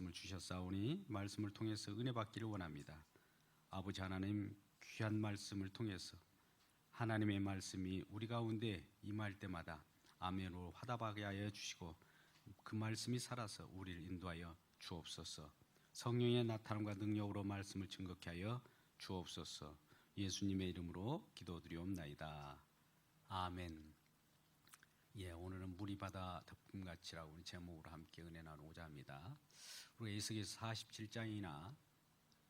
말씀을 주셨사오니 말씀을 통해서 은혜 받기를 원합니다. 아버지 하나님, 귀한 말씀을 통해서 하나님의 말씀이 우리 가운데 임할 때마다 아멘으로 화답하게 하여 주시고 그 말씀이 살아서 우리를 인도하여 주옵소서. 성령의 나타남과 능력으로 말씀을 증거케 하여 주옵소서. 예수님의 이름으로 기도드리옵나이다. 아멘. 오늘은 물이 바다 덮음같이라고 제목으로 함께 은혜 나누고자 합니다. 우리가 에스겔서 47장이나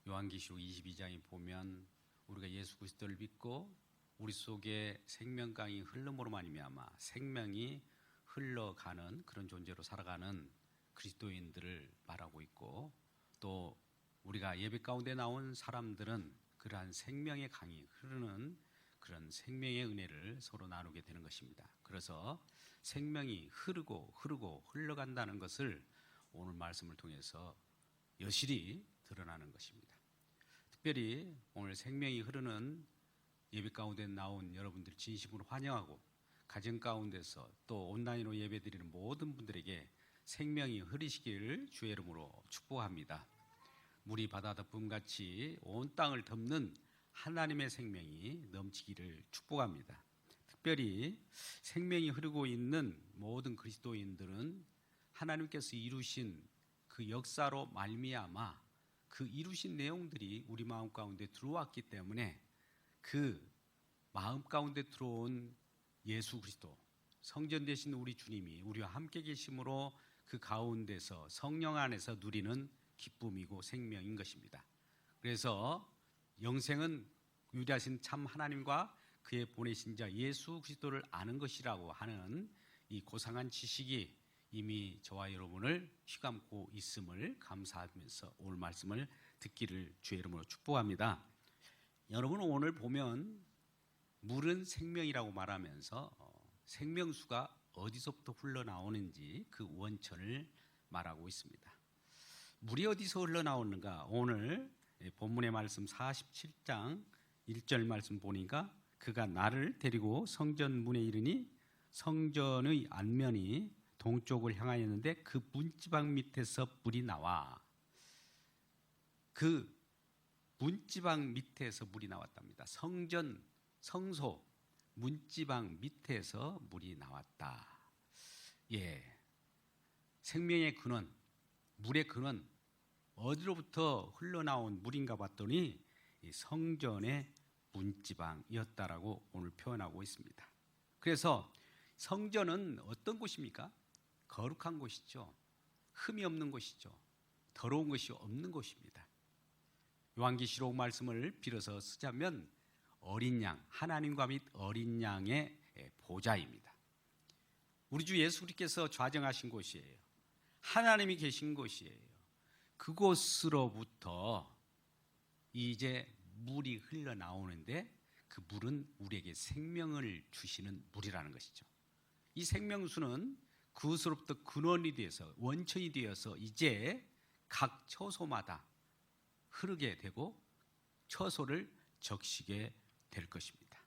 요한계시록 22장에 보면 우리가 예수 그리스도를 믿고 우리 속에 생명강이 흘름으로 말미암아 생명이 흘러가는 그런 존재로 살아가는 그리스도인들을 말하고 있고, 또 우리가 예배 가운데 나온 사람들은 그러한 생명의 강이 흐르는 그런 생명의 은혜를 서로 나누게 되는 것입니다. 그래서 생명이 흐르고 흘러간다는 것을 오늘 말씀을 통해서 여실히 드러나는 것입니다. 특별히 오늘 생명이 흐르는 예배 가운데 나온 여러분들 진심으로 환영하고, 가정 가운데서 또 온라인으로 예배드리는 모든 분들에게 생명이 흐르시기를 주의 이름으로 축복합니다. 물이 바다 덮음같이 온 땅을 덮는 하나님의 생명이 넘치기를 축복합니다. 특별히 생명이 흐르고 있는 모든 그리스도인들은 하나님께서 이루신 그 역사로 말미암아 그 이루신 내용들이 우리 마음 가운데 들어왔기 때문에 그 마음 가운데 들어온 예수 그리스도, 성전 되신 우리 주님이 우리와 함께 계심으로 그 가운데서 성령 안에서 누리는 기쁨이고 생명인 것입니다. 그래서 영생은 유일하신 참 하나님과 그의 보내신 자 예수 그리스도를 아는 것이라고 하는 이 고상한 지식이 이미 저와 여러분을 휘감고 있음을 감사하면서 오늘 말씀을 듣기를 주의 이름으로 축복합니다. 여러분, 오늘 보면 물은 생명이라고 말하면서 생명수가 어디서부터 흘러나오는지 그 원천을 말하고 있습니다. 물이 어디서 흘러나오는가? 오늘 본문의 말씀 47장 1절 말씀 보니까 그가 나를 데리고 성전 문에 이르니 성전의 안면이 동쪽을 향하였는데 그 문지방 밑에서 물이 나와. 그 문지방 밑에서 물이 나왔답니다. 성소 문지방 밑에서 물이 나왔다. 생명의 근원, 물의 근원, 어디로부터 흘러나온 물인가 봤더니 이 성전의 문지방이었다라고 오늘 표현하고 있습니다. 그래서 성전은 어떤 곳입니까? 거룩한 곳이죠. 흠이 없는 곳이죠. 더러운 것이 없는 곳입니다. 요한계시록 말씀을 빌어서 쓰자면 어린 양, 하나님과 및 어린 양의 보좌입니다. 우리 주 예수 그리스도께서 좌정하신 곳이에요. 하나님이 계신 곳이에요. 그곳으로부터 이제 물이 흘러나오는데 그 물은 우리에게 생명을 주시는 물이라는 것이죠. 이 생명수는 그것으로부터 근원이 되어서 원천이 되어서 이제 각 처소마다 흐르게 되고 처소를 적시게 될 것입니다.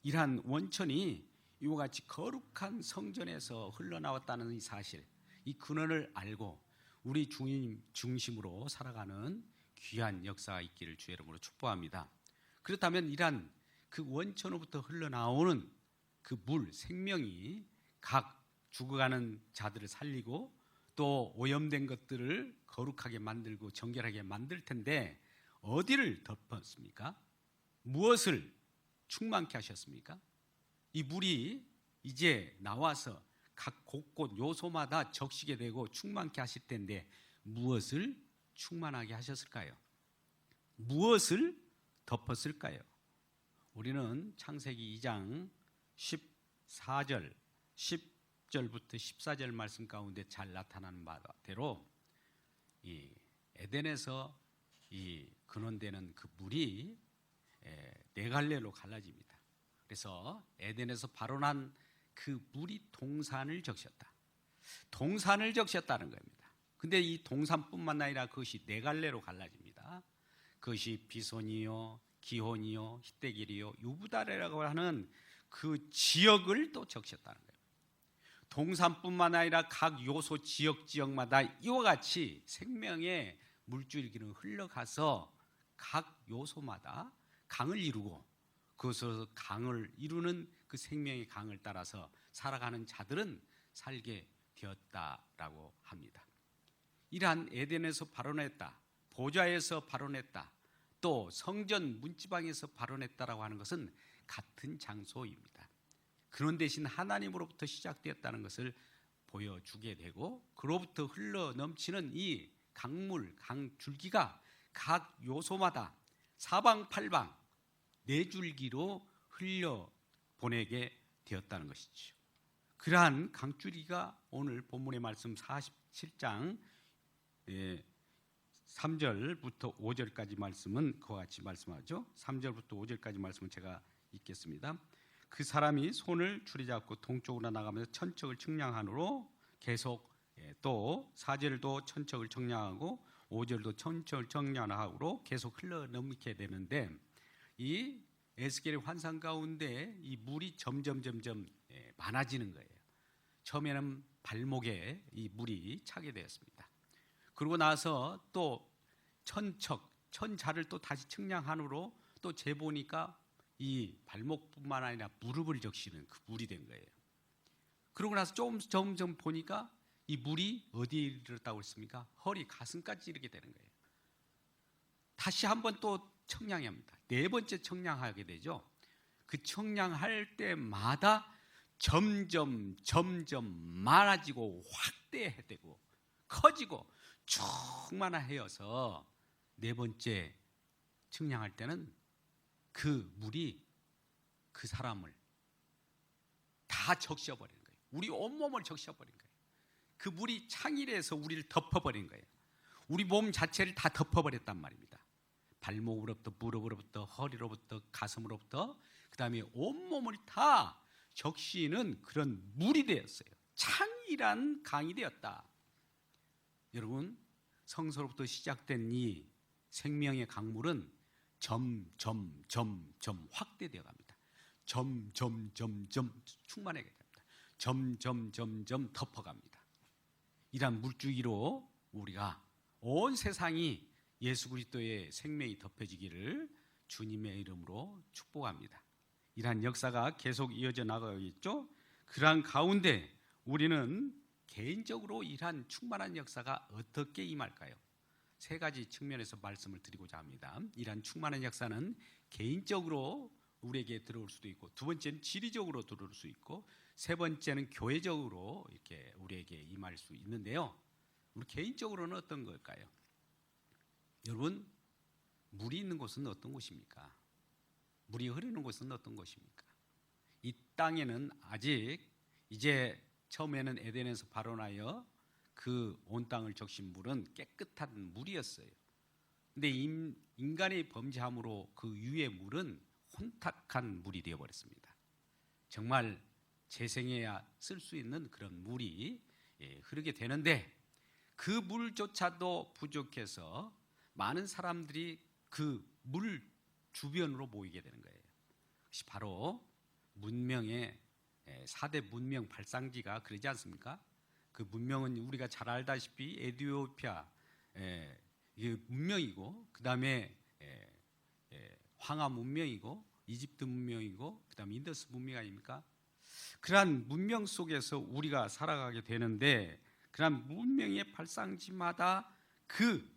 이러한 원천이 이와 같이 거룩한 성전에서 흘러나왔다는 이 사실, 이 근원을 알고 우리 주님 중심으로 살아가는 귀한 역사가 있기를 주의 이름으로 축복합니다. 그렇다면 이러한 그 원천으로부터 흘러나오는 그 물, 생명이 각 죽어가는 자들을 살리고 또 오염된 것들을 거룩하게 만들고 정결하게 만들 텐데 어디를 덮었습니까? 무엇을 충만케 하셨습니까? 이 물이 이제 나와서 각 곳곳 요소마다 적시게 되고 충만케 하실 텐데 무엇을 충만하게 하셨을까요? 무엇을 덮었을까요? 우리는 창세기 2장 14절, 10절부터 14절 말씀 가운데 잘 나타나는 바대로 이 에덴에서 이 근원되는 그 물이 네 갈래로 갈라집니다. 그래서 에덴에서 발원한 그 물이 동산을 적셨다. 동산을 적셨다는 겁니다. 근데 이 동산뿐만 아니라 그것이 네 갈래로 갈라집니다. 그것이 비손이요, 기혼이요, 히데길이요, 유부다레라고 하는 그 지역을 또 적셨다는 거예요. 동산뿐만 아니라 각 요소 지역마다 이와 같이 생명의 물줄기는 흘러가서 각 요소마다 강을 이루고 그것으로 강을 이루는 그 생명의 강을 따라서 살아가는 자들은 살게 되었다라고 합니다. 이러한 에덴에서 발원했다, 보좌에서 발원했다, 또 성전 문지방에서 발원했다라고 하는 것은 같은 장소입니다. 그런 대신 하나님으로부터 시작되었다는 것을 보여주게 되고, 그로부터 흘러 넘치는 이 강물, 강줄기가 각 요소마다 사방팔방 네 줄기로 흘려 보내게 되었다는 것이죠. 그러한 강줄기가 오늘 본문의 말씀 47장 3절부터 5절까지 말씀은 그와 같이 말씀하죠. 3절부터 5절까지 말씀은 제가 읽겠습니다. 그 사람이 손을 줄이잡고 동쪽으로 나가면서 천척을 측량하므로 계속 또 4절도 천척을 측량하고 5절도 천척을 측량하고 계속 흘러 넘게 되는데, 이 에스겔의 환상 가운데 이 물이 점점 많아지는 거예요. 처음에는 발목에 이 물이 차게 되었습니다. 그러고 나서 또 천자를 또 다시 측량하므로 또 재보니까 이 발목뿐만 아니라 무릎을 적시는 그 물이 된 거예요. 그러고 나서 점점 보니까 이 물이 어디에 이르렀다고 했습니까? 허리, 가슴까지 이르게 되는 거예요. 다시 한번 또 청량합니다. 네 번째 청량하게 되죠. 그 청량할 때마다 점점 많아지고 확대되고 커지고 충만해져서 네 번째 청량할 때는 그 물이 그 사람을 다 적셔버리는 거예요. 우리 온몸을 적셔버린 거예요. 그 물이 창일해서 우리를 덮어버린 거예요. 우리 몸 자체를 다 덮어버렸단 말입니다. 발목으로부터 무릎으로부터 허리로부터 가슴으로부터 그 다음에 온몸을 다 적시는 그런 물이 되었어요. 창일한 강이 되었다. 여러분, 성서로부터 시작된 이 생명의 강물은 점점 확대되어 갑니다. 점점 충만하게 됩니다. 점점 덮어갑니다. 이러한 물줄기로 우리가 온 세상이 예수 그리스도의 생명이 덮여지기를 주님의 이름으로 축복합니다. 이러한 역사가 계속 이어져 나가고 있죠. 그러한 가운데 우리는 개인적으로 이러한 충만한 역사가 어떻게 임할까요? 세 가지 측면에서 말씀을 드리고자 합니다. 이러한 충만한 역사는 개인적으로 우리에게 들어올 수도 있고, 두 번째는 지리적으로 들어올 수 있고, 세 번째는 교회적으로 이렇게 우리에게 임할 수 있는데요. 우리 개인적으로는 어떤 걸까요? 여러분, 물이 있는 곳은 어떤 곳입니까? 물이 흐르는 곳은 어떤 곳입니까? 이 땅에는 아직 이제 처음에는 에덴에서 발원하여 그 온 땅을 적신 물은 깨끗한 물이었어요. 근데 인간의 범죄함으로 그 위의 물은 혼탁한 물이 되어버렸습니다. 정말 재생해야 쓸 수 있는 그런 물이 흐르게 되는데, 그 물조차도 부족해서 많은 사람들이 그 물 주변으로 모이게 되는 거예요. 그것이 바로 문명의 4대 문명 발상지가 그러지 않습니까? 그 문명은 우리가 잘 알다시피 에티오피아 문명이고, 그 다음에 황하 문명이고, 이집트 문명이고, 그 다음에 인더스 문명 아닙니까? 그러한 문명 속에서 우리가 살아가게 되는데, 그러한 문명의 발상지마다 그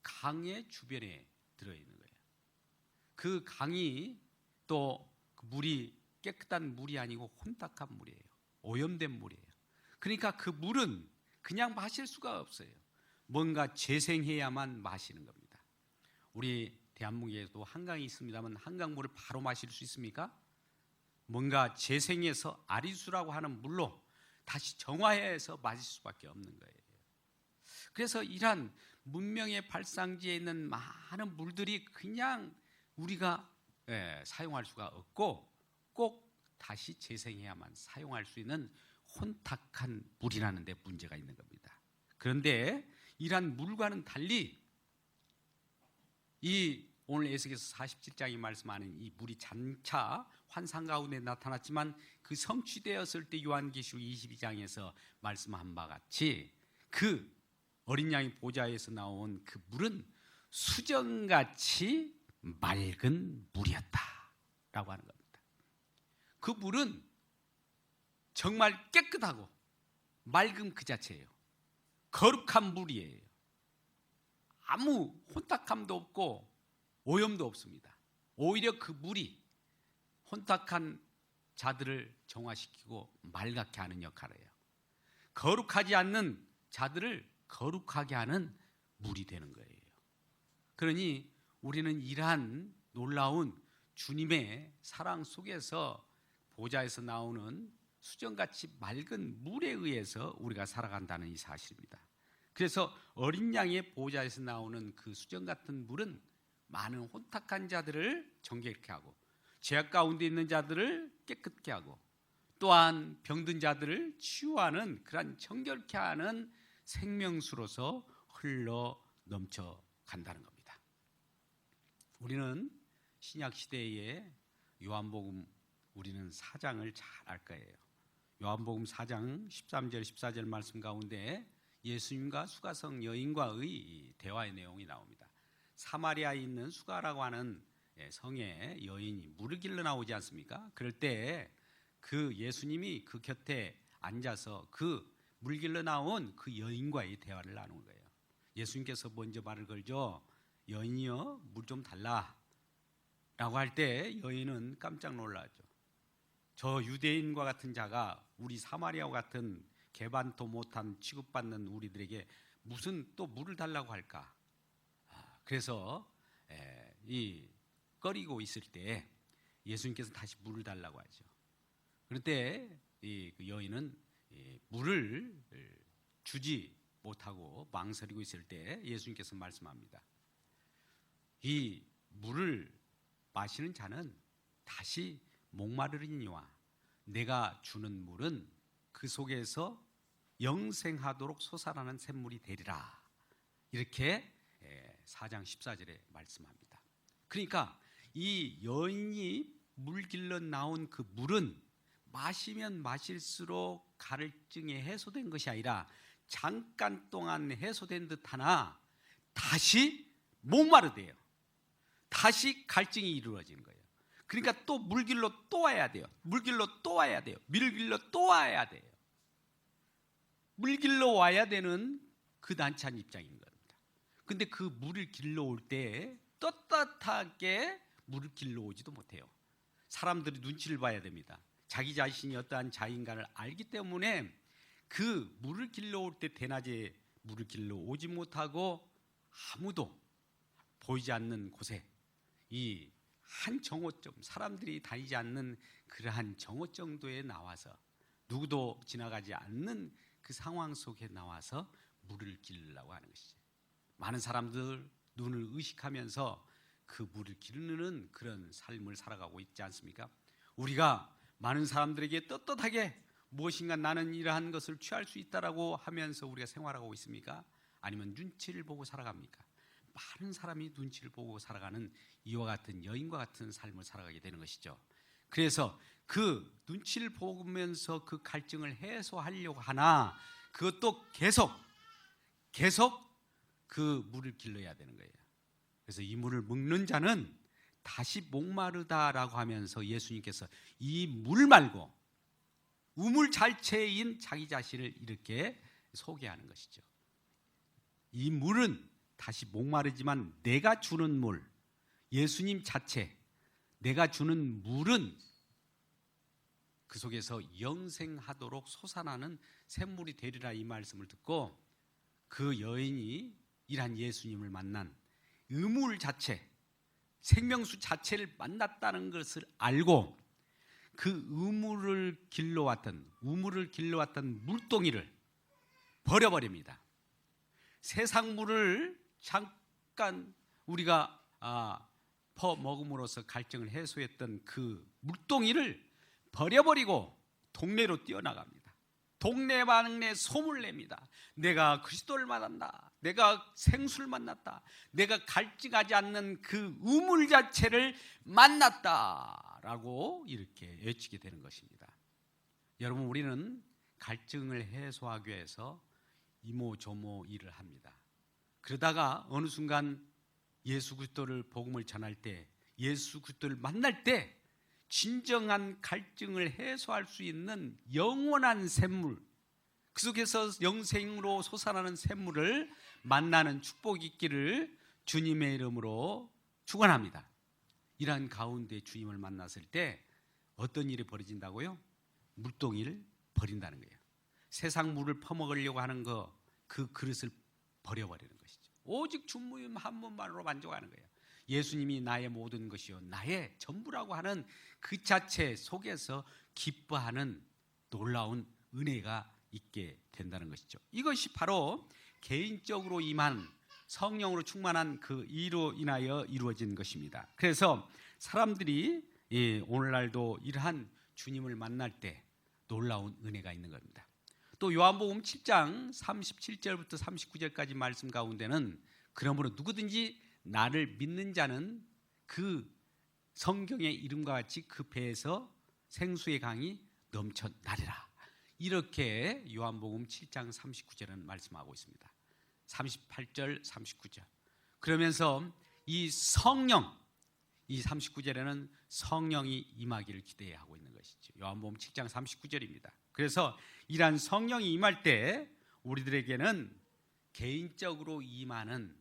강의 주변에 들어있는 거예요. 그 강이 또 그 물이 깨끗한 물이 아니고 혼탁한 물이에요. 오염된 물이에요. 그러니까 그 물은 그냥 마실 수가 없어요. 뭔가 재생해야만 마시는 겁니다. 우리 대한민국에도 한강이 있습니다만 한강물을 바로 마실 수 있습니까? 뭔가 재생해서 아리수라고 하는 물로 다시 정화해서 마실 수밖에 없는 거예요. 그래서 이러한 문명의 발상지에 있는 많은 물들이 그냥 우리가 사용할 수가 없고, 꼭 다시 재생해야만 사용할 수 있는 혼탁한 물이라는 데 문제가 있는 겁니다. 그런데 이러한 물과는 달리 이 오늘 에스겔서 47장이 말씀하는 이 물이 장차 환상 가운데 나타났지만 그 성취되었을 때 요한계시록 22장에서 말씀한 바 같이 그 어린 양의 보좌에서 나온 그 물은 수정같이 맑은 물이었다라고 하는 겁니다. 그 물은 정말 깨끗하고 맑음 그 자체예요. 거룩한 물이에요. 아무 혼탁함도 없고 오염도 없습니다. 오히려 그 물이 혼탁한 자들을 정화시키고 맑게 하는 역할을 해요. 거룩하지 않는 자들을 거룩하게 하는 물이 되는 거예요. 그러니 우리는 이러한 놀라운 주님의 사랑 속에서 보좌에서 나오는 수정같이 맑은 물에 의해서 우리가 살아간다는 이 사실입니다. 그래서 어린 양의 보좌에서 나오는 그 수정 같은 물은 많은 혼탁한 자들을 정결케 하고 죄악 가운데 있는 자들을 깨끗게 하고 또한 병든 자들을 치유하는 그러한 정결케 하는 생명수로서 흘러 넘쳐 간다는 겁니다. 우리는 신약 시대의 요한복음 우리는 4장을 잘 알 거예요. 요한복음 4장 13절 14절 말씀 가운데 예수님과 수가성 여인과의 대화의 내용이 나옵니다. 사마리아에 있는 수가라고 하는 성의 여인이 물을 길러 나오지 않습니까? 그럴 때 그 예수님이 그 곁에 앉아서 그 물 길러 나온 그 여인과의 대화를 나누는 거예요. 예수님께서 먼저 말을 걸죠. 여인이여 물 좀 달라 라고 할 때 여인은 깜짝 놀라죠. 저 유대인과 같은 자가 우리 사마리아와 같은 개반도 못한 취급받는 우리들에게 무슨 또 물을 달라고 할까? 그래서 이 꺼리고 있을 때 예수님께서 다시 물을 달라고 하죠. 그럴 때 이 여인은 물을 주지 못하고 망설이고 있을 때 예수님께서 말씀합니다. 이 물을 마시는 자는 다시 목마르리니와 내가 주는 물은 그 속에서 영생하도록 솟아나는 샘물이 되리라. 이렇게 4장 14절에 말씀합니다. 그러니까 이 여인이 물 길러 나온 그 물은 마시면 마실수록 갈증이 해소된 것이 아니라 잠깐 동안 해소된 듯하나 다시 목마르대요. 다시 갈증이 이루어지는 거예요. 그러니까 또 물길로 또 와야 돼요. 물길로 또 와야 돼요. 물길로 또 와야 돼요. 물길로 와야 되는 그 난처한 입장인 겁니다. 근데 그 물을 길러 올 때 떳떳하게 물을 길러 오지도 못해요. 사람들이 눈치를 봐야 됩니다. 자기 자신이 어떠한 자인간을 알기 때문에 그 물을 길러 올 때 대낮에 물을 길러 오지 못하고 아무도 보이지 않는 곳에 이 한 정오점, 사람들이 다니지 않는 그러한 정오 정도에 나와서 누구도 지나가지 않는 그 상황 속에 나와서 물을 기르려고 하는 것이죠. 많은 사람들 눈을 의식하면서 그 물을 기르는 그런 삶을 살아가고 있지 않습니까? 우리가 많은 사람들에게 떳떳하게 무엇인가 나는 이러한 것을 취할 수 있다라고 하면서 우리가 생활하고 있습니까? 아니면 눈치를 보고 살아갑니까? 많은 사람이 눈치를 보고 살아가는 이와 같은 여인과 같은 삶을 살아가게 되는 것이죠. 그래서 그 눈치를 보면서 그 갈증을 해소하려고 하나 그것도 계속 그 물을 길러야 되는 거예요. 그래서 이 물을 먹는 자는 다시 목마르다라고 하면서 예수님께서 이 물 말고 우물 자체인 자기 자신을 이렇게 소개하는 것이죠. 이 물은 다시 목마르지만 내가 주는 물, 예수님 자체, 내가 주는 물은 그 속에서 영생하도록 솟아나는 샘물이 되리라 이 말씀을 듣고 그 여인이 이러한 예수님을 만난 의물 자체, 생명수 자체를 만났다는 것을 알고 그 우물을 길러왔던 물동이를 버려버립니다. 세상 물을 잠깐 우리가 퍼먹음으로써 갈증을 해소했던 그 물동이를 버려버리고 동네로 뛰어나갑니다. 동네방네 소문을 냅니다. 내가 그리스도를 만난다. 내가 생수를 만났다. 내가 갈증하지 않는 그 우물 자체를 만났다라고 이렇게 외치게 되는 것입니다. 여러분, 우리는 갈증을 해소하기 위해서 이모저모 일을 합니다. 그러다가 어느 순간 예수 그리스도를 복음을 전할 때, 예수 그리스도를 만날 때 진정한 갈증을 해소할 수 있는 영원한 샘물, 그 속에서 영생으로 솟아나는 샘물을 만나는 축복이 있기를 주님의 이름으로 축원합니다. 이러한 가운데 주님을 만났을 때 어떤 일이 벌어진다고요? 물동이를 버린다는 거예요. 세상 물을 퍼먹으려고 하는 그 그릇을 버려버리는 것이죠. 오직 주님 한 분만으로 만족하는 거예요. 예수님이 나의 모든 것이요 나의 전부라고 하는 그 자체 속에서 기뻐하는 놀라운 은혜가 있게 된다는 것이죠. 이것이 바로 개인적으로 임한 성령으로 충만한 그 이로 인하여 이루어진 것입니다. 그래서 사람들이 오늘날도 이러한 주님을 만날 때 놀라운 은혜가 있는 겁니다. 또 요한복음 7장 37절부터 39절까지 말씀 가운데는 그러므로 누구든지 나를 믿는 자는 그 성경의 이름과 같이 그 배에서 생수의 강이 넘쳐나리라. 이렇게 요한복음 7장 39절은 말씀하고 있습니다. 38절, 39절. 그러면서 이 성령, 이 39절에는 성령이 임하기를 기대하고 있는 것이죠. 요한복음 7장 39절입니다. 그래서 이러한 성령이 임할 때 우리들에게는 개인적으로 임하는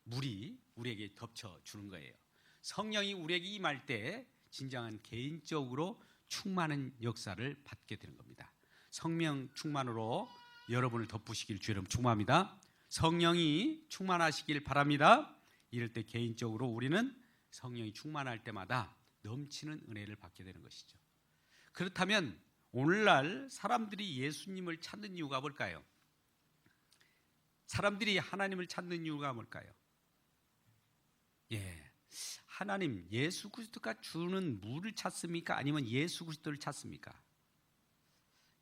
물이 우리에게 덮쳐주는 거예요. 성령이 우리에게 임할 때 진정한 개인적으로 충만한 역사를 받게 되는 겁니다. 성령 충만으로 여러분을 덮으시길 주 여러분 축복합니다. 성령이 충만하시길 바랍니다. 이럴 때 개인적으로 우리는 성령이 충만할 때마다 넘치는 은혜를 받게 되는 것이죠. 그렇다면 오늘날 사람들이 예수님을 찾는 이유가 뭘까요? 사람들이 하나님을 찾는 이유가 뭘까요? 하나님, 예수 그리스도가 주는 물을 찾습니까? 아니면 예수 그리스도를 찾습니까?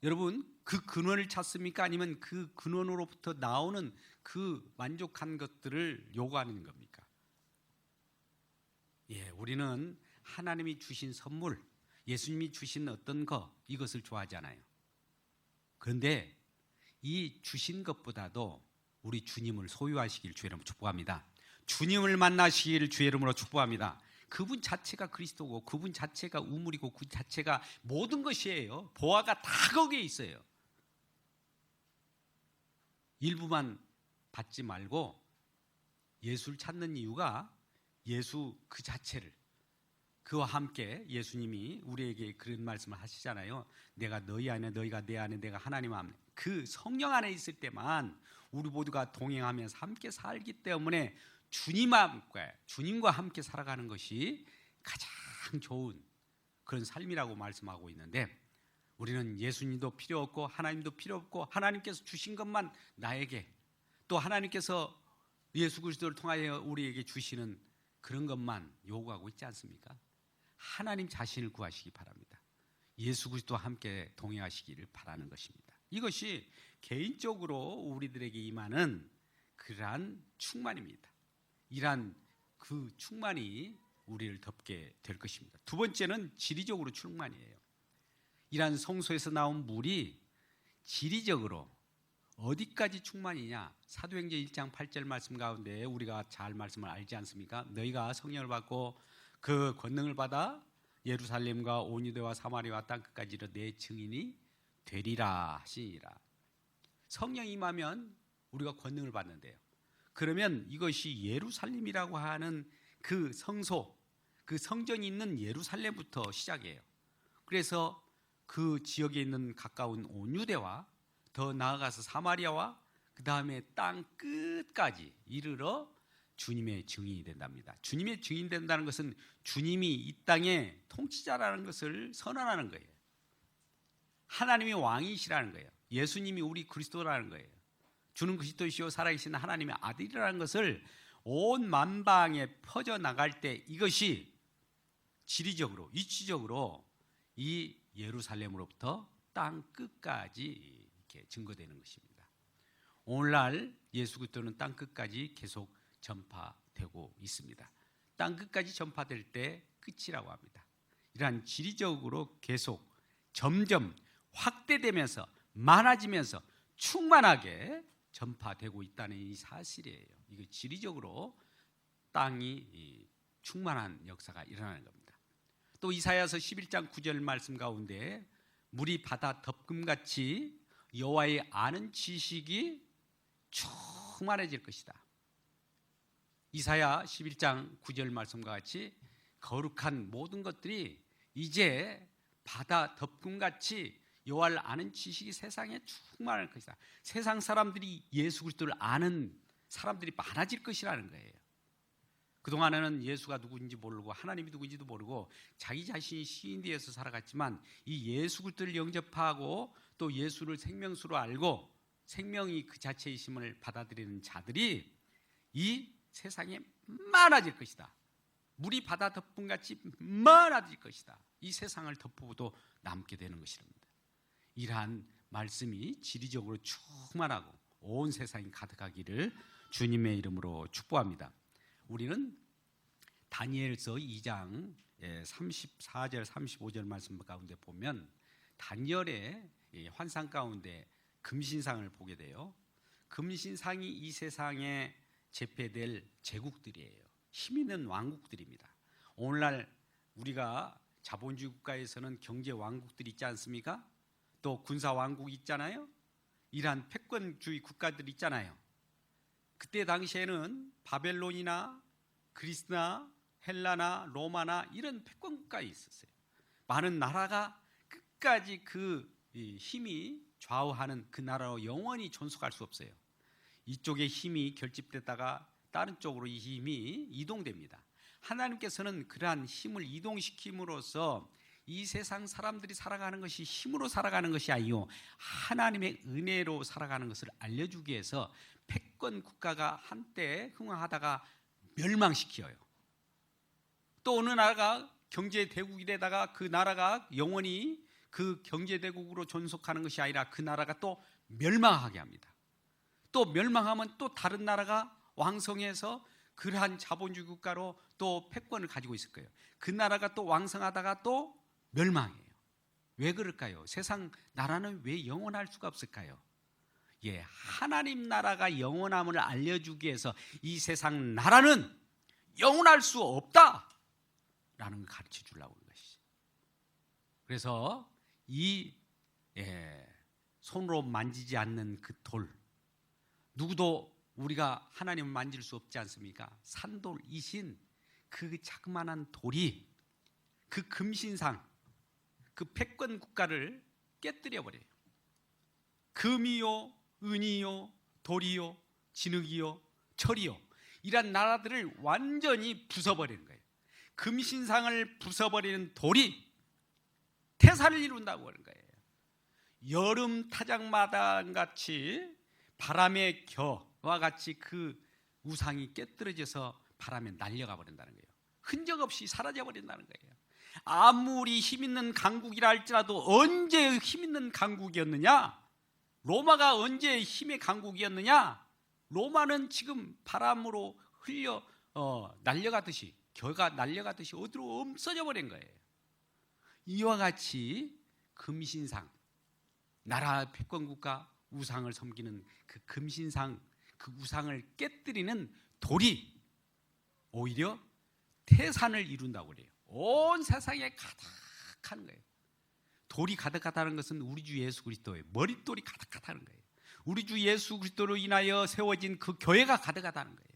여러분, 그 근원을 찾습니까? 아니면 그 근원으로부터 나오는 그 만족한 것들을 요구하는 겁니까? 우리는 하나님이 주신 선물, 예수님이 주신 어떤 이것을 좋아하지 않아요. 그런데 이 주신 것보다도 우리 주님을 소유하시길 주의 이름으로 축복합니다. 주님을 만나시기를 주의 이름으로 축복합니다. 그분 자체가 그리스도고 그분 자체가 우물이고 그 자체가 모든 것이에요. 보화가 다 거기에 있어요. 일부만 받지 말고 예수를 찾는 이유가 예수 그 자체를, 그와 함께 예수님이 우리에게 그런 말씀을 하시잖아요. 내가 너희 안에, 너희가 내 안에, 내가 하나님 안에, 그 성령 안에 있을 때만 우리 모두가 동행하면서 함께 살기 때문에 주님과 함께 살아가는 것이 가장 좋은 그런 삶이라고 말씀하고 있는데, 우리는 예수님도 필요 없고 하나님도 필요 없고 하나님께서 주신 것만 나에게, 또 하나님께서 예수 그리스도를 통하여 우리에게 주시는 그런 것만 요구하고 있지 않습니까? 하나님 자신을 구하시기 바랍니다. 예수 그리스도와 함께 동행하시기를 바라는 것입니다. 이것이 개인적으로 우리들에게 임하는 그러한 충만입니다. 이러한 그 충만이 우리를 덮게 될 것입니다. 두 번째는 지리적으로 충만이에요. 이러한 성소에서 나온 물이 지리적으로 어디까지 충만이냐? 사도행전 1장 8절 말씀 가운데 우리가 잘 말씀을 알지 않습니까? 너희가 성령을 받고 그 권능을 받아 예루살렘과 온 유대와 사마리아와 땅끝까지 이르러 내 증인이 되리라 하시니라. 성령이 임하면 우리가 권능을 받는데요. 그러면 이것이 예루살렘이라고 하는 그 성소, 그 성전이 있는 예루살렘부터 시작이에요. 그래서 그 지역에 있는 가까운 온 유대와 더 나아가서 사마리아와 그 다음에 땅 끝까지 이르러 주님의 증인이 된답니다. 주님의 증인 된다는 것은 주님이 이 땅의 통치자라는 것을 선언하는 거예요. 하나님이 왕이시라는 거예요. 예수님이 우리 그리스도라는 거예요. 주는 그리스도이시오 살아계신 하나님의 아들이라는 것을 온 만방에 퍼져나갈 때 이것이 지리적으로, 위치적으로 이 예루살렘으로부터 땅 끝까지 이렇게 증거되는 것입니다. 오늘날 예수 그리스도는 땅 끝까지 계속 전파되고 있습니다. 땅 끝까지 전파될 때 끝이라고 합니다. 이러한 지리적으로 계속 점점 확대되면서 많아지면서 충만하게 전파되고 있다는 이 사실이에요. 이거 지리적으로 땅이 충만한 역사가 일어나는 겁니다. 또 이사야서 11장 9절 말씀 가운데 물이 바다 덮금같이 여호와의 아는 지식이 충만해질 것이다. 이사야 11장 9절 말씀과 같이 거룩한 모든 것들이 이제 바다 덮금같이 여호와를 아는 지식이 세상에 충만할 것이다. 세상 사람들이 예수 그리스도를 아는 사람들이 많아질 것이라는 거예요. 그동안에는 예수가 누구인지 모르고 하나님이 누구인지도 모르고 자기 자신이 시인되어서 살아갔지만 이 예수 그리스도를 영접하고 또 예수를 생명수로 알고 생명이 그 자체이심을 받아들이는 자들이 이 세상에 많아질 것이다. 물이 바다 덮음같이 많아질 것이다. 이 세상을 덮어도 남게 되는 것입니다. 이러한 말씀이 지리적으로 충만하고 온 세상이 가득하기를 주님의 이름으로 축복합니다. 우리는 다니엘서 2장 34절 35절 말씀 가운데 보면 다니엘의 환상 가운데 금신상을 보게 돼요. 금신상이 이 세상에 제패될 제국들이에요. 힘 있는 왕국들입니다. 오늘날 우리가 자본주의 국가에서는 경제 왕국들이 있지 않습니까? 또 군사 왕국이 있잖아요. 이러한 패권주의 국가들이 있잖아요. 그때 당시에는 바벨론이나 그리스나 헬라나 로마나 이런 패권 국가에 있었어요. 많은 나라가 끝까지 그 힘이 좌우하는 그 나라로 영원히 존속할 수 없어요. 이쪽에 힘이 결집됐다가 다른 쪽으로 이 힘이 이동됩니다. 하나님께서는 그러한 힘을 이동시킴으로써 이 세상 사람들이 살아가는 것이 힘으로 살아가는 것이 아니요 하나님의 은혜로 살아가는 것을 알려주기 위해서 패권 국가가 한때 흥황하다가 멸망시켜요. 또 어느 나라가 경제 대국이 되다가 그 나라가 영원히 그 경제 대국으로 존속하는 것이 아니라 그 나라가 또 멸망하게 합니다. 또 멸망하면 또 다른 나라가 왕성해서 그러한 자본주의 국가로 또 패권을 가지고 있을 거예요. 그 나라가 또 왕성하다가 또 멸망해요. 왜 그럴까요? 세상 나라는 왜 영원할 수가 없을까요? 하나님 나라가 영원함을 알려주기 위해서 이 세상 나라는 영원할 수 없다라는 걸 가르쳐 주려고 하는 것이죠. 그래서 이 손으로 만지지 않는 그 돌, 누구도 우리가 하나님을 만질 수 없지 않습니까? 산돌이신 그 자그마한 돌이 그 금신상, 그 패권 국가를 깨뜨려 버려요. 금이요, 은이요, 돌이요, 진흙이요, 철이요, 이런 나라들을 완전히 부숴버리는 거예요. 금신상을 부숴버리는 돌이 태산을 이룬다고 하는 거예요. 여름 타작마당 같이 바람의 겨와 같이 그 우상이 깨뜨려져서 바람에 날려가 버린다는 거예요. 흔적 없이 사라져 버린다는 거예요. 아무리 힘 있는 강국이라 할지라도 언제 힘 있는 강국이었느냐? 로마가 언제 힘의 강국이었느냐? 로마는 지금 바람으로 흘려 날려가듯이, 겨가 날려가듯이 어디로 없어져 버린 거예요. 이와 같이 금신상, 나라 패권국가 우상을 섬기는 그 금신상, 그 우상을 깨뜨리는 돌이 오히려 태산을 이룬다고 그래요. 온 세상에 가득한 거예요. 돌이 가득하다는 것은 우리 주 예수 그리스도의 머릿돌이 가득하다는 거예요. 우리 주 예수 그리스도로 인하여 세워진 그 교회가 가득하다는 거예요.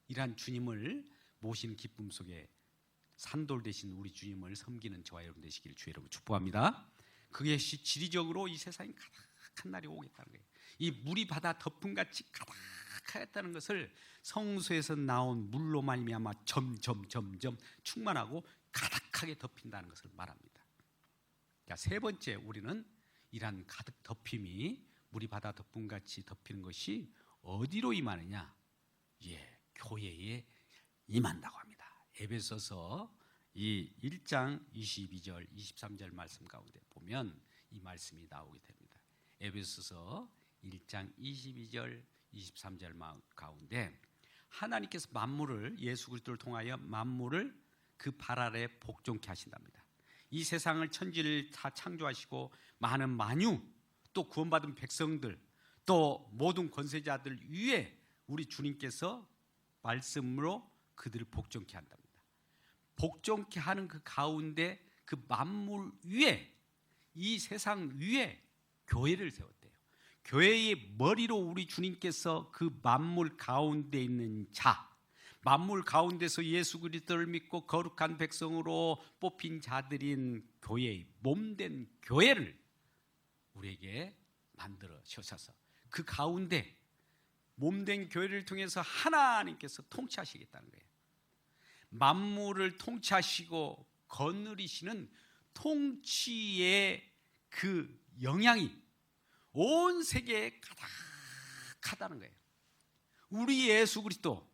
이러한 주님을 모시는 기쁨 속에 산돌 되신 우리 주님을 섬기는 저와 여러분 되시기를 주의 이름으로 축복합니다. 그것이 지리적으로 이 세상에 가득한 날이 오겠다는 거예요. 이 물이 바다 덮음같이 가득하겠다는 것을 성수에서 나온 물로 말미암아 점점 충만하고 가득하게 덮인다는 것을 말합니다. 자, 세 번째, 우리는 이러한 가득 덮임이 물이 바다 덮음같이 덮이는 것이 어디로 임하느냐? 교회에 임한다고 합니다. 에베소서 이 1장 22절 23절 말씀 가운데 보면 이 말씀이 나오게 됩니다. 에베소서 1장 22절 23절 가운데 하나님께서 만물을 예수 그리스도를 통하여 만물을 그 발 아래 복종케 하신답니다. 이 세상을 천지를 다 창조하시고 많은 만유 또 구원받은 백성들 또 모든 권세자들 위에 우리 주님께서 말씀으로 그들을 복종케 한답니다. 복종케 하는 그 가운데 그 만물 위에 이 세상 위에 교회를 세웠대요. 교회의 머리로 우리 주님께서 그 만물 가운데 있는 자, 만물 가운데서 예수 그리스도를 믿고 거룩한 백성으로 뽑힌 자들인 교회의 몸된 교회를 우리에게 만들어 주셔서 그 가운데 몸된 교회를 통해서 하나님께서 통치하시겠다는 거예요. 만물을 통치하시고 거느리시는 통치의 그 영향이 온 세계에 가득하다는 거예요. 우리 예수 그리스도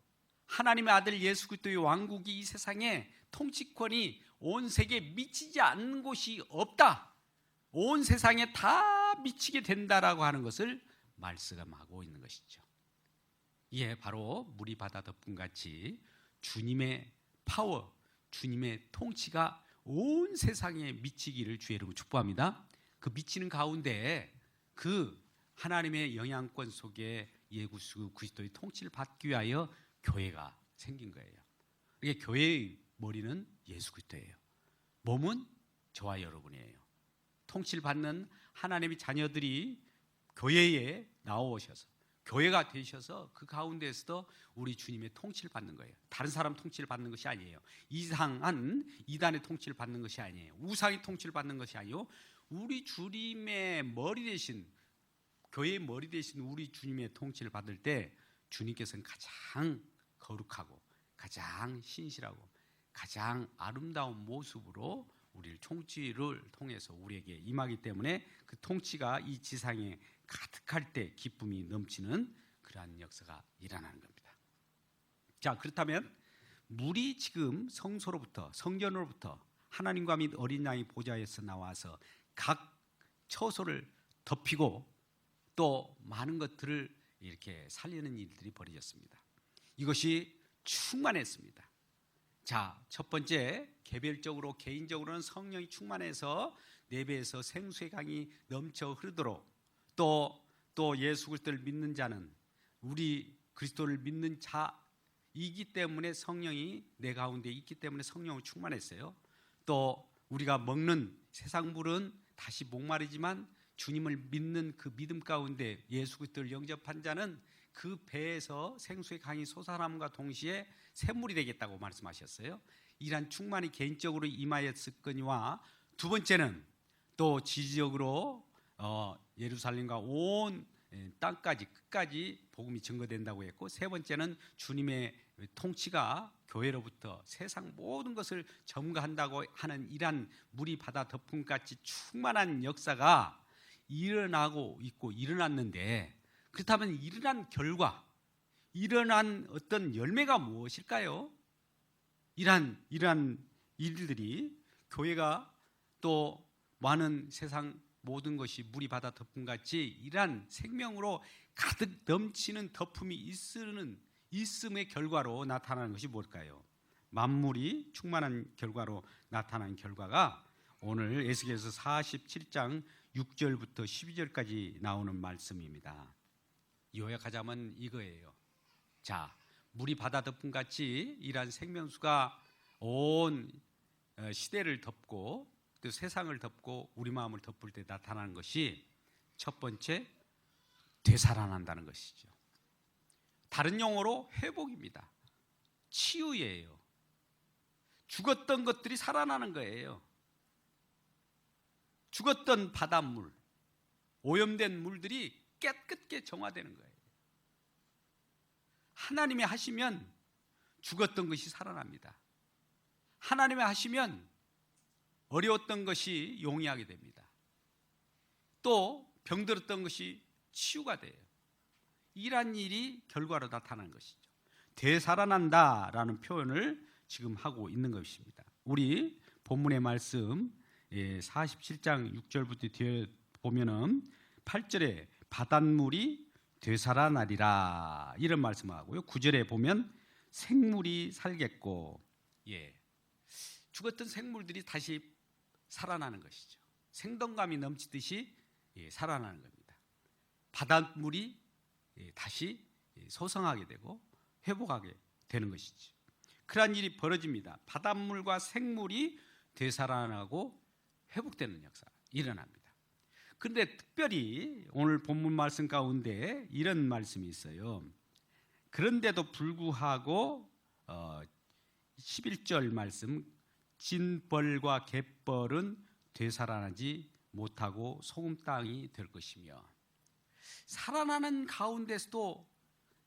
하나님의 아들 예수 그리스도의 왕국이 이 세상에 통치권이 온 세계에 미치지 않는 곳이 없다. 온 세상에 다 미치게 된다라고 하는 것을 말씀하고 있는 것이죠. 이에 바로 물이 바다 덮음같이 주님의 파워, 주님의 통치가 온 세상에 미치기를 주의 이름으로 축복합니다. 그 미치는 가운데 그 하나님의 영향권 속에 예수 그리스도의 통치를 받기 위하여 교회가 생긴 거예요. 이게 교회의 머리는 예수 그리스도예요. 몸은 저와 여러분이에요. 통치를 받는 하나님의 자녀들이 교회에 나오셔서 교회가 되셔서 그 가운데에서도 우리 주님의 통치를 받는 거예요. 다른 사람 통치를 받는 것이 아니에요. 이상한 이단의 통치를 받는 것이 아니에요. 우상의 통치를 받는 것이 아니요, 우리 주님의 머리 대신 교회의 머리 대신 우리 주님의 통치를 받을 때 주님께서는 가장 거룩하고 가장 신실하고 가장 아름다운 모습으로 우리를 통치를 통해서 우리에게 임하기 때문에 그 통치가 이 지상에 가득할 때 기쁨이 넘치는 그러한 역사가 일어나는 겁니다. 자, 그렇다면 물이 지금 성소로부터 성전으로부터 하나님과 및 어린 양의 보좌에서 나와서 각 처소를 덮이고 또 많은 것들을 이렇게 살리는 일들이 벌어졌습니다. 이것이 충만했습니다. 자, 첫 번째 개별적으로 개인적으로는 성령이 충만해서 내 배에서 생수의 강이 넘쳐 흐르도록 또 예수 그리스도를 믿는 자는 우리 그리스도를 믿는 자이기 때문에 성령이 내 가운데 있기 때문에 성령을 충만했어요. 또 우리가 먹는 세상 물은 다시 목마르지만 주님을 믿는 그 믿음 가운데 예수 그리스도를 영접한 자는 그 배에서 생수의 강이 솟아남과 동시에 샘물이 되겠다고 말씀하셨어요. 이러한 충만이 개인적으로 임하였을거니와 두 번째는 또 지지적으로 예루살렘과 온 땅까지 끝까지 복음이 증거된다고 했고, 세 번째는 주님의 통치가 교회로부터 세상 모든 것을 점거한다고 하는 이러한 물이 바다 덮음같이 충만한 역사가 일어나고 있고 일어났는데, 그렇다면 일어난 결과, 일어난 어떤 열매가 무엇일까요? 이러한 일들이 교회가 또 많은 세상 모든 것이 물이 바다 덮음같이 이러한 생명으로 가득 넘치는 덮음이 있음의 결과로 나타나는 것이 뭘까요? 만물이 충만한 결과로 나타난 결과가 오늘 에스겔서 47장 6절부터 12절까지 나오는 말씀입니다. 요약하자면 이거예요. 자, 물이 바다 덮음같이 이러한 생명수가 온 시대를 덮고 또 세상을 덮고 우리 마음을 덮을 때 나타나는 것이 첫 번째, 되살아난다는 것이죠. 다른 용어로 회복입니다. 치유예요. 죽었던 것들이 살아나는 거예요. 죽었던 바닷물, 오염된 물들이 깨끗게 정화되는 거예요. 하나님이 하시면 죽었던 것이 살아납니다. 하나님이 하시면 어려웠던 것이 용이하게 됩니다. 또 병들었던 것이 치유가 돼요. 이러한 일이 결과로 나타나는 것이죠. 되살아난다라는 표현을 지금 하고 있는 것입니다. 우리 본문의 말씀 47장 6절부터 뒤에 보면은 8절에 바닷물이 되살아나리라 이런 말씀하고요. 9절에 보면 생물이 살겠고, 죽었던 생물들이 다시 살아나는 것이죠. 생동감이 넘치듯이 살아나는 겁니다. 바닷물이 다시 소성하게 되고 회복하게 되는 것이죠. 그러한 일이 벌어집니다. 바닷물과 생물이 되살아나고 회복되는 역사가 일어납니다. 그런데 특별히 오늘 본문 말씀 가운데 이런 말씀이 있어요. 그런데도 불구하고 11절 말씀, 진벌과 갯벌은 되살아나지 못하고 소금 땅이 될 것이며, 살아나는 가운데서도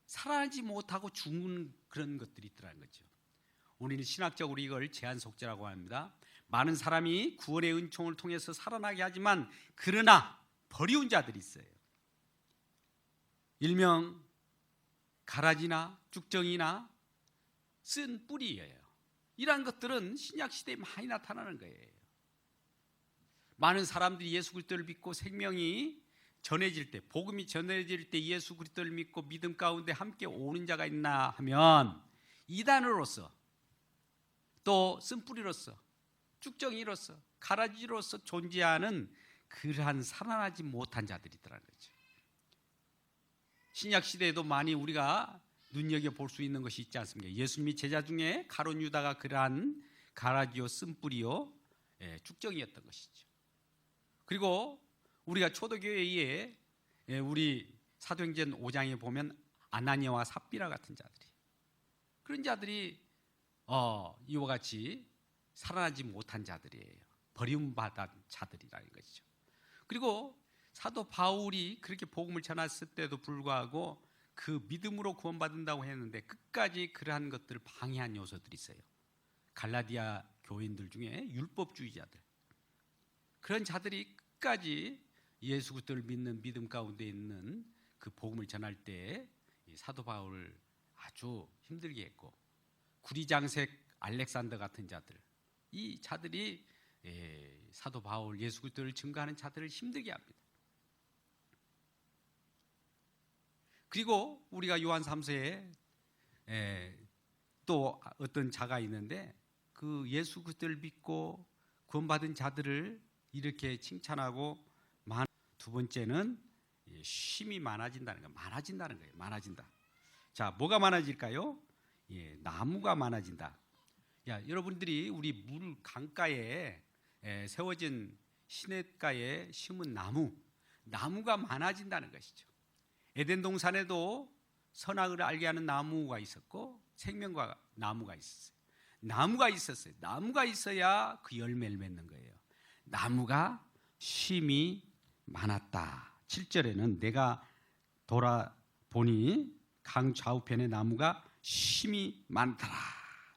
살아나지 못하고 죽는 그런 것들이 있더라는 거죠. 우리는 신학적으로 이걸 제한속죄라고 합니다. 많은 사람이 구원의 은총을 통해서 살아나게 하지만 그러나 버리운 자들이 있어요. 일명 가라지나 쭉정이나 쓴 뿌리예요. 이러한 것들은 신약시대에 많이 나타나는 거예요. 많은 사람들이 예수 그리스도를 믿고 생명이 전해질 때, 복음이 전해질 때 예수 그리스도를 믿고 믿음 가운데 함께 오는 자가 있나 하면 이단으로서, 또 쓴뿌리로서, 쭉정이로서, 가라지로서 존재하는 그러한 살아나지 못한 자들이더라는 거죠. 신약시대에도 많이 우리가 눈여겨볼 수 있는 것이 있지 않습니까? 예수님이 제자 중에 가룟 유다가 그러한 가라지요, 쓴뿌리요, 쭉정이였던 것이죠. 그리고 우리가 초대교회에 우리 사도행전 5장에 보면 아나니아와 삽비라 같은 자들이, 그런 자들이 이와 같이 살아나지 못한 자들이에요. 버림받은 자들이라는 것이죠. 그리고 사도 바울이 그렇게 복음을 전했을 때도 불구하고 그 믿음으로 구원받는다고 했는데 끝까지 그러한 것들을 방해한 요소들이 있어요. 갈라디아 교인들 중에 율법주의자들, 그런 자들이 끝까지 예수 그리스도를 믿는 믿음 가운데 있는 그 복음을 전할 때 사도 바울을 아주 힘들게 했고, 구리장색 알렉산더 같은 자들, 이 자들이 사도 바울 예수 그리스도를 증거하는 자들을 힘들게 합니다. 그리고 우리가 요한 3서에 또 어떤 자가 있는데 그 예수 그리스도를 믿고 구원받은 자들을 이렇게 칭찬하고, 두 번째는 쉼이 많아진다는 거예요. 많아진다. 자, 뭐가 많아질까요? 나무가 많아진다. 여러분들이 우리 물 강가에 세워진 시냇가에 심은 나무가 많아진다는 것이죠. 에덴 동산에도 선악을 알게 하는 나무가 있었고 생명과 나무가 있었어요. 나무가 있어야 그 열매를 맺는 거예요. 나무가 쉼이 많았다. 7절에는 내가 돌아보니 강 좌우편에 나무가 쉼이 많더라.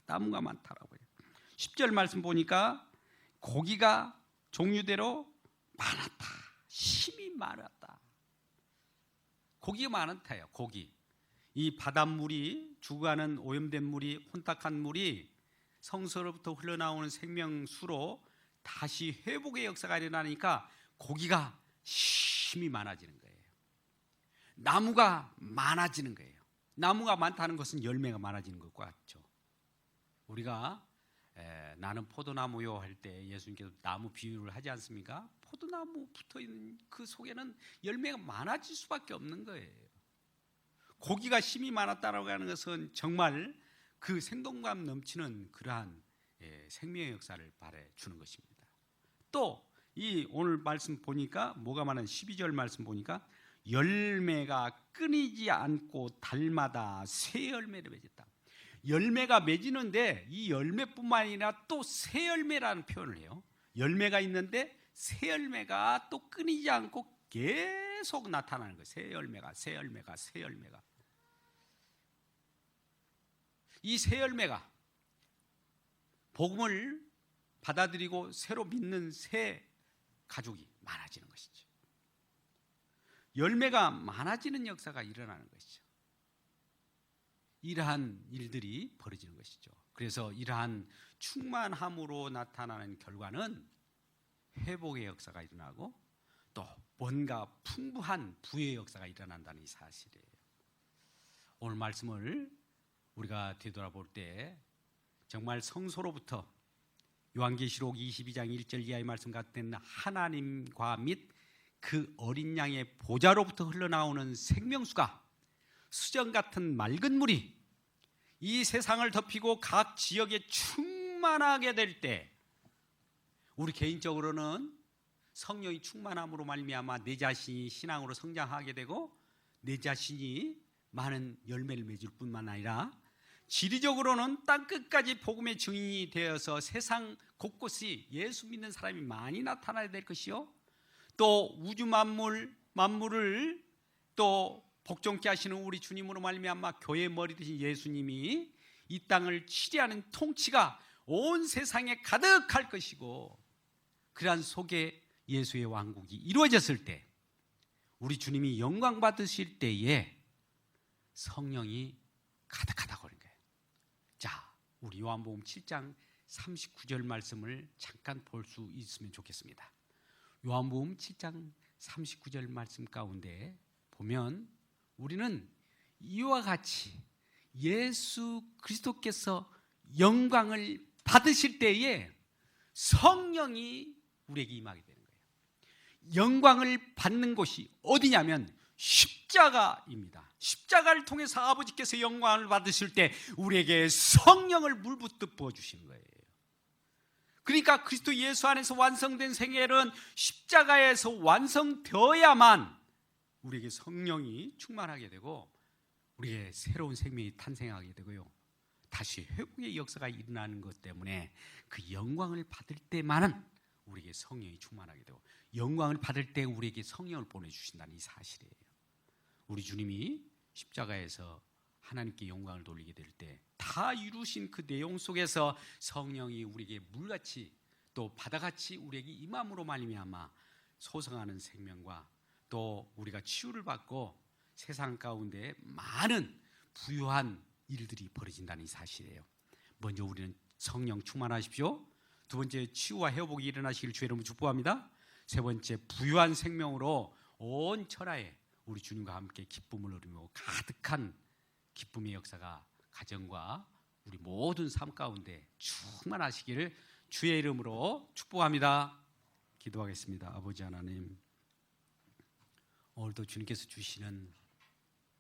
나무가 많다라고요. 10절 말씀 보니까 고기가 종류대로 많았다. 쉼이 많았다. 고기가 많았다요. 고기. 이 바닷물이, 죽어가는 오염된 물이, 혼탁한 물이 성서로부터 흘러나오는 생명수로 다시 회복의 역사가 일어나니까 고기가 쉼이 많아지는 거예요. 나무가 많아지는 거예요. 나무가 많다는 것은 열매가 많아지는 것과 같죠. 우리가 나는 포도나무요 할 때 예수님께서 나무 비유를 하지 않습니까? 포도나무 붙어있는 그 속에는 열매가 많아질 수밖에 없는 거예요. 고기가 쉼이 많았다라고 하는 것은 정말 그 생동감 넘치는 그러한 생명의 역사를 발해주는 것입니다. 또 이 오늘 말씀 보니까 뭐가 많은 12절 말씀 보니까 열매가 끊이지 않고 달마다 새 열매를 맺었다. 열매가 맺이는데 이 열매뿐만 아니라 또 새 열매라는 표현을 해요. 열매가 있는데 새 열매가 또 끊이지 않고 계속 나타나는 거예요. 새 열매가. 이 새 열매가 복음을 받아들이고 새로 믿는 새 가족이 많아지는 것이죠. 열매가 많아지는 역사가 일어나는 것이죠. 이러한 일들이 벌어지는 것이죠. 그래서 이러한 충만함으로 나타나는 결과는 회복의 역사가 일어나고 또 뭔가 풍부한 부의 역사가 일어난다는 이 사실이에요. 오늘 말씀을 우리가 되돌아볼 때 정말 성소로부터 요한계시록 22장 1절 이하의 말씀 같은 하나님과 및 그 어린 양의 보좌로부터 흘러나오는 생명수가 수정 같은 맑은 물이 이 세상을 덮이고 각 지역에 충만하게 될 때, 우리 개인적으로는 성령이 충만함으로 말미암아 내 자신이 신앙으로 성장하게 되고 내 자신이 많은 열매를 맺을 뿐만 아니라 지리적으로는 땅끝까지 복음의 증인이 되어서 세상 곳곳이 예수 믿는 사람이 많이 나타나야 될 것이요, 또 우주 만물을 또 복종케 하시는 우리 주님으로 말미암아 교회의 머리 되신 예수님이 이 땅을 치리하는 통치가 온 세상에 가득할 것이고, 그러한 속에 예수의 왕국이 이루어졌을 때, 우리 주님이 영광 받으실 때에 성령이 가득하다고 하는 거예요. 자, 우리 요한복음 7장 39절 말씀을 잠깐 볼 수 있으면 좋겠습니다. 요한복음 7장 39절 말씀 가운데 보면 우리는 이와 같이 예수 그리스도께서 영광을 받으실 때에 성령이 우리에게 임하게 되는 거예요. 영광을 받는 곳이 어디냐면 십자가입니다. 십자가를 통해서 아버지께서 영광을 받으실 때 우리에게 성령을 물붓듯 부어주시는 거예요. 그러니까 그리스도 예수 안에서 완성된 생애는 십자가에서 완성되어야만 우리에게 성령이 충만하게 되고 우리의 새로운 생명이 탄생하게 되고요, 다시 회복의 역사가 일어나는 것 때문에 그 영광을 받을 때만은 우리에게 성령이 충만하게 되고, 영광을 받을 때 우리에게 성령을 보내주신다는 이 사실이에요. 우리 주님이 십자가에서 하나님께 영광을 돌리게 될 때 다 이루신 그 내용 속에서 성령이 우리에게 물같이 또 바다같이 우리에게 임함으로 말미암아 소성하는 생명과 또 우리가 치유를 받고 세상 가운데 많은 부유한 일들이 벌어진다는 이 사실이에요. 먼저 우리는 성령 충만하십시오. 두 번째, 치유와 회복이 일어나시길 주의 이름으로 축복합니다. 세 번째, 부유한 생명으로 온 천하에 우리 주님과 함께 기쁨을 누리며 가득한 기쁨의 역사가 가정과 우리 모든 삶 가운데 충만하시기를 주의 이름으로 축복합니다. 기도하겠습니다. 아버지 하나님, 오늘도 주님께서 주시는